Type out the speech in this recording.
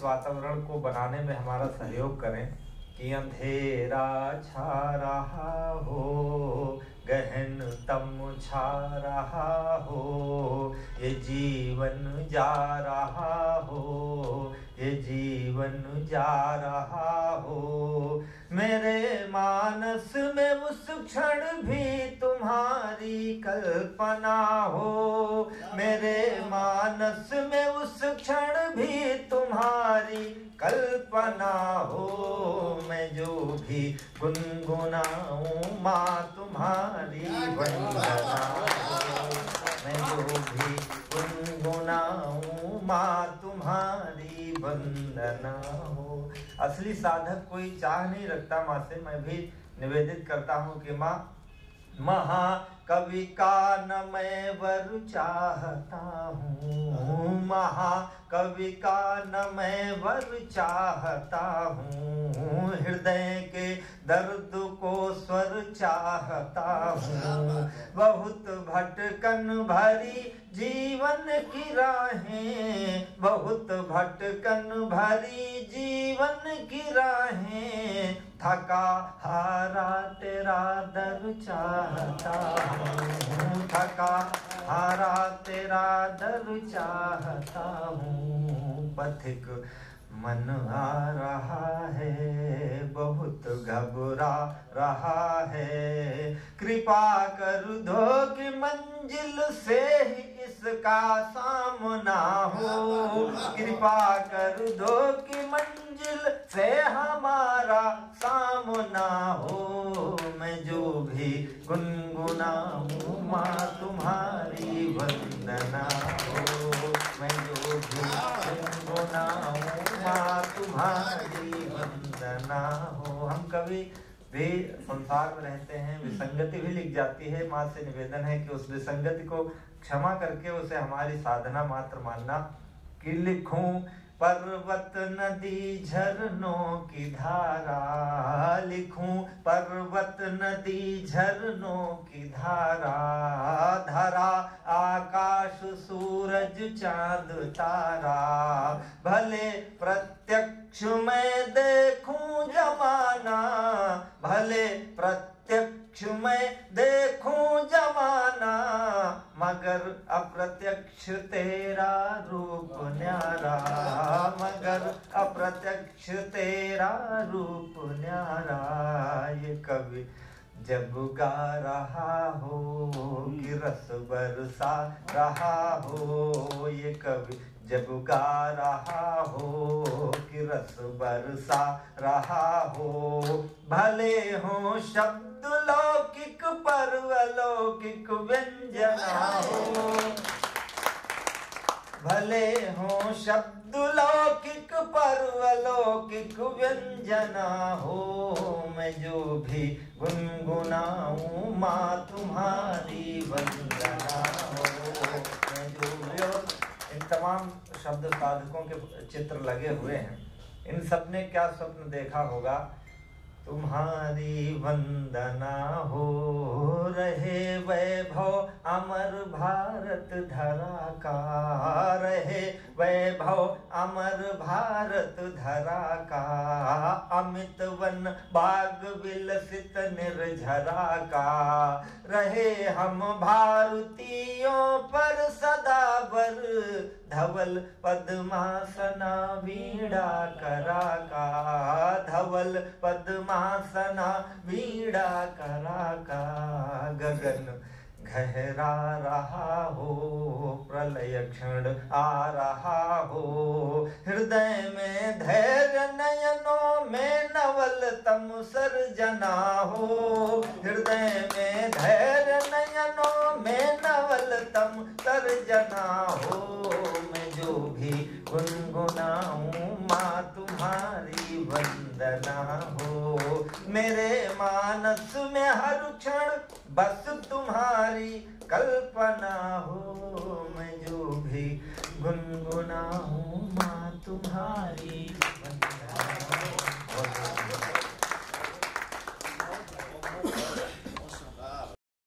वातावरण को बनाने में हमारा सहयोग करें कि अंधेरा छा रहा हो, गहनतम छा रहा हो, ये जीवन जा रहा हो, ये जीवन जा रहा हो। मेरे मानस में उस क्षण भी तुम्हारी कल्पना हो, मेरे मानस में उस क्षण भी तुम्हारी कल्पना हो। मैं जो भी गुनगुनाऊं माँ तुम्हारी वंदना हो, मैं जो भी गुनगुनाऊं माँ तुम्हारी वंदना हो। असली साधक कोई चाह नहीं रखता माँ से। मैं भी निवेदित करता हूँ कि माँ, महाकवि का न मैं वर चाहता हूँ, महाकवि का न मैं वर चाहता हूँ, हृदय के दर्द को स्वर चाहता हूँ। बहुत भटकन भरी जीवन की राहें, बहुत भटकन भरी जीवन की राहें, थका हारा तेरा दर चाहता हूँ, थका हारा तेरा दर चाहता हूँ। पथिक मन आ रहा है, बहुत घबरा रहा है, कृपा कर दो कि मंजिल से ही इसका सामना हो, कृपा कर दो कि मंजिल से हमारा सामना हो। मैं जो भी गुनगुनाऊं माँ तुम्हारी वंदना हो, मैं जो भी गुनगुनाऊं माँ तुम्हारी वंदना हो। हम कभी भी संसार में रहते हैं, विसंगति भी लिख जाती है। माँ से निवेदन है कि उस विसंगति को क्षमा करके उसे हमारी साधना मात्र मानना। कि लिखूं पर्वत नदी झरनों की धारा, लिखूं पर्वत नदी झरनों की धारा, धरा आकाश सूरज चांद तारा, भले प्रत्यक्ष मैं देखूं जमाना, भले प्रत्यक्ष मैं देखूं जमाना, मगर अप्रत्यक्ष तेरा रूप न्यारा, मगर अप्रत्यक्ष तेरा रूप न्यारा। ये कवि जब गा रहा हो कि रस बरसा रहा हो, ये कवि जब गा रहा हो कि रस बरसा रहा हो। भले हो शब्द लौकिक पर अलौकिक व्यंजना हो, भले हो शब्द लौकिक पर अलौकिक व्यंजना हो। मैं जो भी गुनगुनाऊं माँ तुम्हारी वंदना हो, मैं जो भी। इन तमाम शब्द साधकों के चित्र लगे हुए हैं। इन सब ने क्या स्वप्न देखा होगा? तुम्हारी वंदना हो, रहे वैभव अमर भारत धरा का, रहे वैभव अमर भारत धरा का, अमित वन बाग विलसित निर्झरा का, रहे हम भारतीयों पर सदा बर, धवल पद्मासना वीणा करा का, धवल पद्मासना वीणा करा का। गगन गहरा रहा हो, प्रलय क्षण आ रहा हो, हृदय में धैर्य नयनों में नवलतम सर्जना हो, हृदय में धैर्य नयनों में नवलतम सर्जना हो। मैं जो भी गुनगुनाऊं माँ तुम्हारी वंदना हो, मेरे मानस में हर क्षण बस तुम्हारी कल्पना हो। मैं जो भी गुनगुनाऊं माँ तुम्हारी